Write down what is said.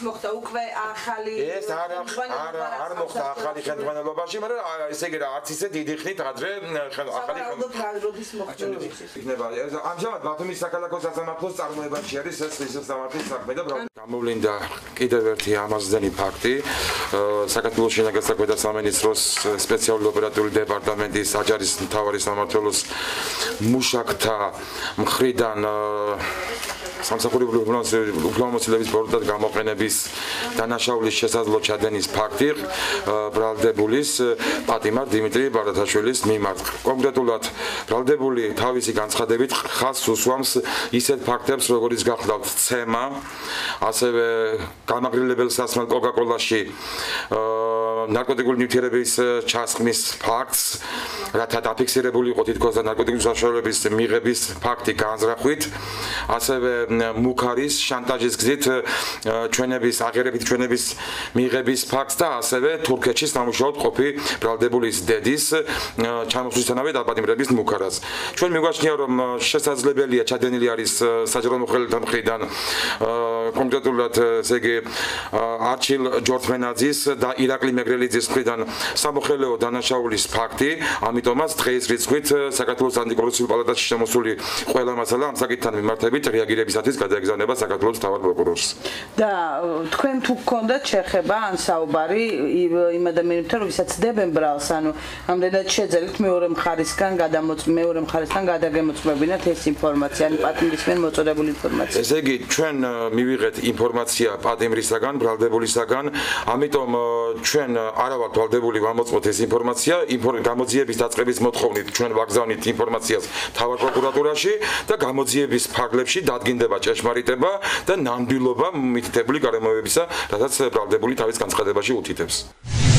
მოხდა უკვე ახალი ეს არ მოხდა ახალი ხელმძღვანელობაში, მაგრამ ესე იგი რა არც ისე დიდი ხნით ადრე ახალი როდის მოხდა იქნება ამჟამად ბათუმის საქალაქო სასამართლოს წარმოებაში არის ეს სამართლის საქმე და გამოვლინდა კიდევ ერთი ამასდენი ფაქტი საქართველოს შინაგან საქმეთა სამინისტროს სპეციალური ოპერატიული დეპარტამენტის აჯარის მთავარი სამმართველოს მუშაკთა მხრიდან სამსახურებრივი უფლებამოსილების ბოროტად გამოყენების დანაშაულის შესაძლო ჩადენის ფაქტი ბრალდებულის პატიმარ დიმიტრი ბარათაშვილის მიმართ. კონკრეტულად ბრალდებული თავისი განცხადებით ხაზს უსვამს ისეთ ფაქტებს, როგორიც გახლავთ ცემა, ასევე გამაგრილებელ სასმელ კოკაკოლაში ნარკოტიკული ნივთიერების ჩასხმის ფაქტს, რათა დაფიქსირებული იყო თითქოს ნარკოტიკული საშუალებების მიღების ფაქტი განზრახვით, ასევე მუქარის შანტაჟის გზით ჩვენების აღიარებით ჩვენების მიღების ფაქტს და ასევე თურქეთში სამუშაოდ ყოფი ბრალდებულის დედის ჩამოსვლისთანავე დაპატიმრების მუქარას. ჩვენ მიგვაჩნია რომ შესაძლებელია ჩადენილი არის საჯარო მოხელეთა მხრიდან კონკრეტულად ესე იგი არჩილ ჯორთმენაძის და ირაკლი მეგრელიძის მხრიდან სამოხელეო დანაშაულის ფაქტი, ამიტომაც დღეს რიცხვით საქართველოს ანტიკორუფციული პალატაში შემოსული ყველა მასალა ამ საკითხთან მიმართებით რეაგირებისათვის გადაეგზავნება საქართველოს მთავარ პროკურორს. და თქვენ თუ გქონდათ შეხება ან საუბარი იმ ადამიანებთან, ვისაც დებენ ბრალს, ანუ ამდენად შეძლებთ მეორე მხარისგან გადაგემოწმებინათ ეს ინფორმაცია, ან პატიმრის მიერ მოწოდებული ინფორმაცია. ესე იგი, ჩვენ მივიღეთ ინფორმაცია პატიმრისაგან, ბრალდებულისაგან, ამიტომ ჩვენ არა ვართ ვალდებული ვამოწმოთ ეს ინფორმაცია, გამოძიების დაწყების მოთხოვნით ჩვენ ვაგზავნით ინფორმაციას მთავარ პროკურატურაში და გამოძიების ფარგლებში დადგინდება ჭეშმარიტება და ნამდვილობა მითითებული გარემოებისა, რასაც ბრალდებული თავის განცხადებაში უთითებს.